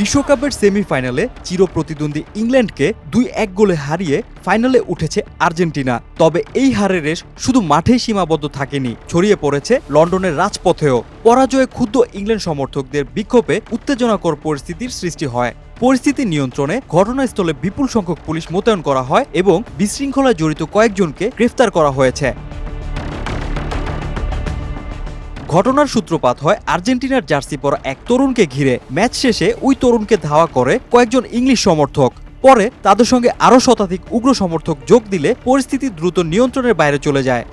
বিশ্বকাপের সেমিফাইনালে চিরপ্রতিদ্বন্দ্বী ইংল্যান্ডকে ২-১ গোলে হারিয়ে ফাইনালে উঠেছে আর্জেন্টিনা। তবে এই হারের রেশ শুধু মাঠেই সীমাবদ্ধ থাকেনি, ছড়িয়ে পড়েছে লন্ডনের রাজপথেও। পরাজয়ে ক্ষুব্ধ ইংল্যান্ড সমর্থকদের বিক্ষোভে উত্তেজনাকর পরিস্থিতির সৃষ্টি হয়। পরিস্থিতি নিয়ন্ত্রণে ঘটনাস্থলে বিপুল সংখ্যক পুলিশ মোতায়েন করা হয় এবং বিশৃঙ্খলায় জড়িত কয়েকজনকে গ্রেফতার করা হয়েছে। ঘটনার সূত্রপাত হয় আর্জেন্টিনার জার্সি পরা এক তরুণকে ঘিরে। ম্যাচ শেষে ওই তরুণকে ধাওয়া করে কয়েকজন ইংলিশ সমর্থক। পরে তাদের সঙ্গে আরও শতাধিক উগ্র সমর্থক যোগ দিলে পরিস্থিতি দ্রুত নিয়ন্ত্রণের বাইরে চলে যায়।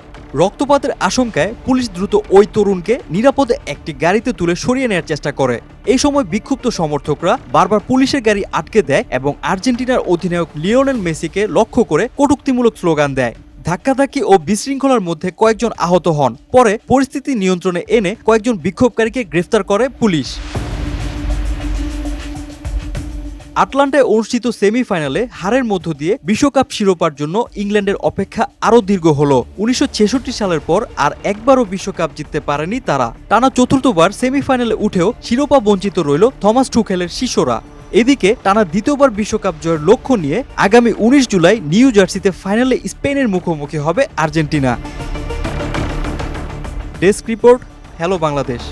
রক্তপাতের আশঙ্কায় পুলিশ দ্রুত ওই তরুণকে নিরাপদে একটি গাড়িতে তুলে সরিয়ে নেওয়ার চেষ্টা করে। এই সময় বিক্ষুব্ধ সমর্থকরা বারবার পুলিশের গাড়ি আটকে দেয় এবং আর্জেন্টিনার অধিনায়ক লিওনেল মেসিকে লক্ষ্য করে কটূক্তিমূলক স্লোগান দেয়। ধাক্কাধাক্কি ও বিশৃঙ্খলার মধ্যে কয়েকজন আহত হন। পরে পরিস্থিতি নিয়ন্ত্রণে এনে কয়েকজন বিক্ষোভকারীকে গ্রেফতার করে পুলিশ। আটলান্টায় অনুষ্ঠিত সেমিফাইনালে হারের মধ্য দিয়ে বিশ্বকাপ শিরোপার জন্য ইংল্যান্ডের অপেক্ষা আরও দীর্ঘ হল। ১৯৬৬ সালের পর আর একবারও বিশ্বকাপ জিততে পারেনি তারা। টানা চতুর্থবার সেমিফাইনালে উঠেও শিরোপা বঞ্চিত রইল থমাস টুখেলের শিষ্যরা। এদিকে টানা দ্বিতীয়বার বিশ্বকাপ জয়ের লক্ষ্য নিয়ে আগামী ১৯ জুলাই নিউ জার্সিতে ফাইনালে স্পেনের মুখোমুখি হবে Argentina. Desk report, hello Bangladesh.